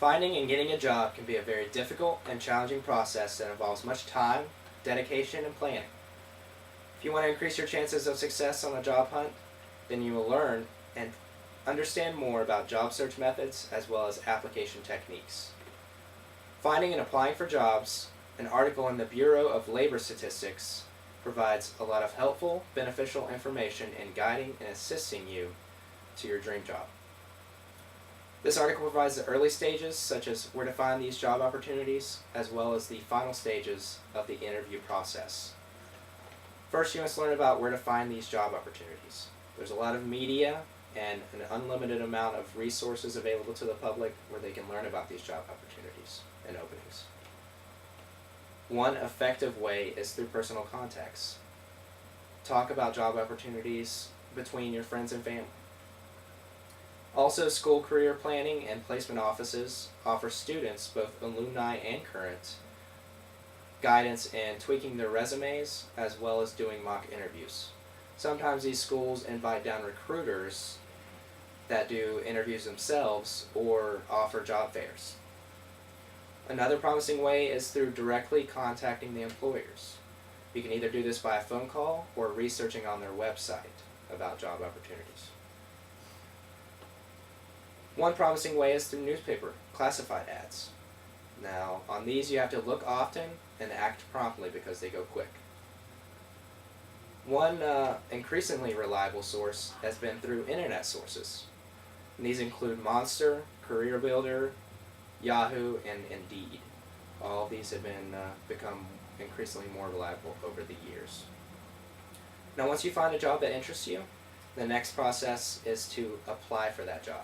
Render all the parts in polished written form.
Finding and getting a job can be a very difficult and challenging process that involves much time, dedication, and planning. If you want to increase your chances of success on a job hunt, then you will learn and understand more about job search methods as well as application techniques. Finding and applying for jobs, an article in the Bureau of Labor Statistics, provides a lot of helpful, beneficial information in guiding and assisting you to your dream job. This article provides the early stages, such as where to find these job opportunities, as well as the final stages of the interview process. First, you must learn about where to find these job opportunities. There's a lot of media and an unlimited amount of resources available to the public where they can learn about these job opportunities and openings. One effective way is through personal contacts. Talk about job opportunities between your friends and family. Also, school career planning and placement offices offer students, both alumni and current, guidance in tweaking their resumes as well as doing mock interviews. Sometimes these schools invite down recruiters that do interviews themselves or offer job fairs. Another promising way is through directly contacting the employers. You can either do this by a phone call or researching on their website about job opportunities. One promising way is through newspaper classified ads. Now, on these you have to look often and act promptly because they go quick. One increasingly reliable source has been through internet sources. And these include Monster, Career Builder, Yahoo, and Indeed. All of these have become increasingly more reliable over the years. Now, once you find a job that interests you, the next process is to apply for that job.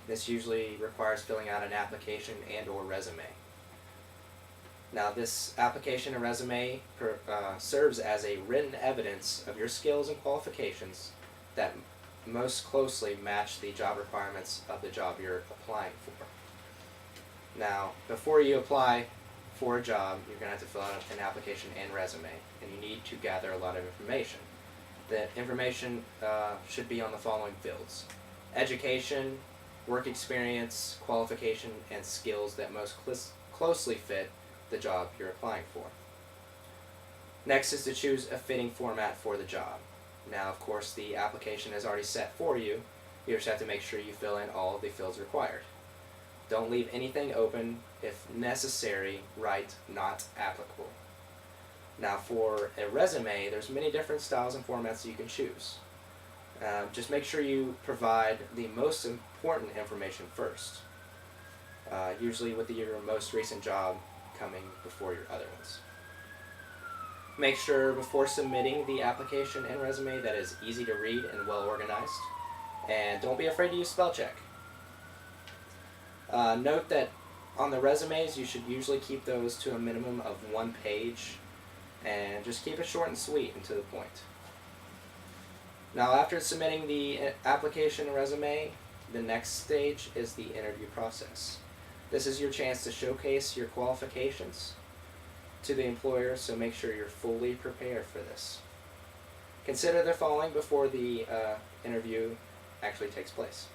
This usually requires filling out an application and/or resume. Now, this application and resume serves as a written evidence of your skills and qualifications that most closely match the job requirements of the job you're applying for. Now, before you apply for a job, you're going to have to fill out an application and resume, and you need to gather a lot of information. The information should be on the following fields: education, work experience, qualification, and skills that most closely fit the job you're applying for. Next is to choose a fitting format for the job. Now, of course, the application is already set for you. You just have to make sure you fill in all of the fields required. Don't leave anything open. If necessary, write "not applicable." Now, for a resume, there's many different styles and formats you can choose. Just make sure you provide the most important information first, usually with your most recent job coming before your other ones. Make sure before submitting the application and resume that is easy to read and well organized, and don't be afraid to use spell check. Note that on the resumes you should usually keep those to a minimum of 1 page, and just keep it short and sweet and to the point. Now, after submitting the application and resume, the next stage is the interview process. This is your chance to showcase your qualifications to the employer, so make sure you're fully prepared for this. Consider the following before the interview actually takes place.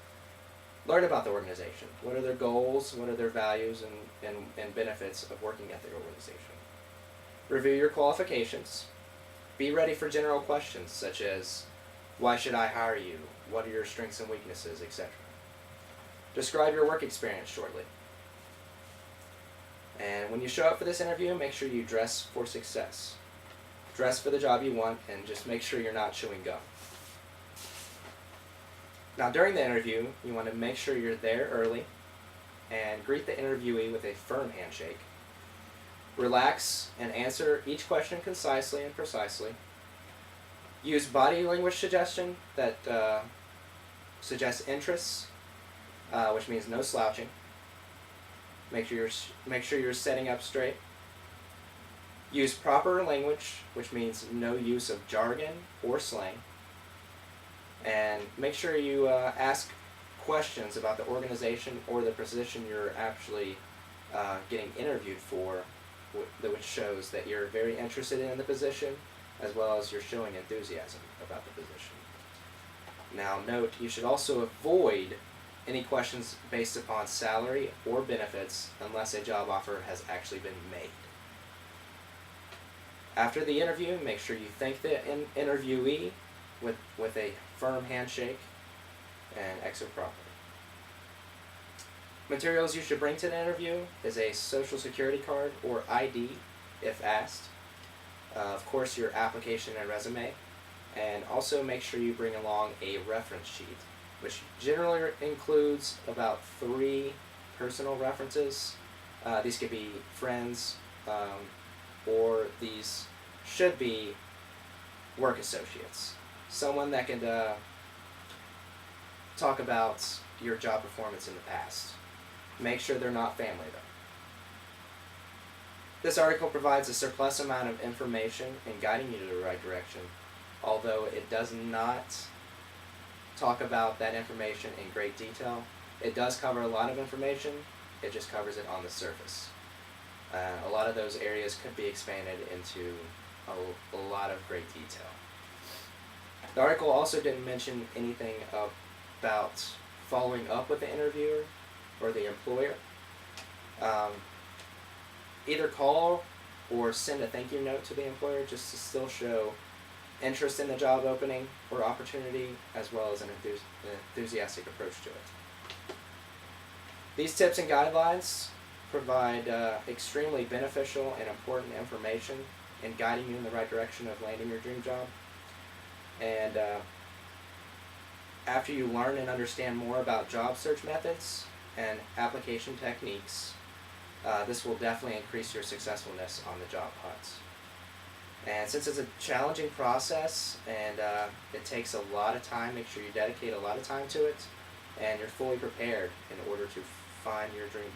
Learn about the organization. What are their goals? What are their values and benefits of working at their organization? Review your qualifications. Be ready for general questions such as, why should I hire you? What are your strengths and weaknesses, etc. Describe your work experience shortly. And when you show up for this interview, make sure you dress for success. Dress for the job you want, and just make sure you're not chewing gum. Now, during the interview, you want to make sure you're there early and greet the interviewee with a firm handshake. Relax and answer each question concisely and precisely. Use body language suggestion that suggests interests, which means no slouching. Make sure you're setting up straight. Use proper language, which means no use of jargon or slang. And make sure you ask questions about the organization or the position you're actually getting interviewed for, which shows that you're very interested in the position, as well as you're showing enthusiasm about the position. Now, note, you should also avoid any questions based upon salary or benefits unless a job offer has actually been made. After the interview, make sure you thank the interviewee with a firm handshake and exit properly. Materials you should bring to the interview is a social security card or ID if asked. Of course, your application and resume. And also make sure you bring along a reference sheet, which generally includes about 3 personal references. These could be friends, or these should be work associates. Someone that can talk about your job performance in the past. Make sure they're not family though. This article provides a surplus amount of information in guiding you to the right direction, although it does not talk about that information in great detail. It does cover a lot of information, it just covers it on the surface. A lot of those areas could be expanded into a lot of great detail. The article also didn't mention anything about following up with the interviewer or the employer. Either call or send a thank you note to the employer just to still show interest in the job opening or opportunity, as well as an enthusiastic approach to it. These tips and guidelines provide extremely beneficial and important information in guiding you in the right direction of landing your dream job. And after you learn and understand more about job search methods and application techniques, this will definitely increase your successfulness on the job hunt. And since it's a challenging process and it takes a lot of time, make sure you dedicate a lot of time to it and you're fully prepared in order to find your dream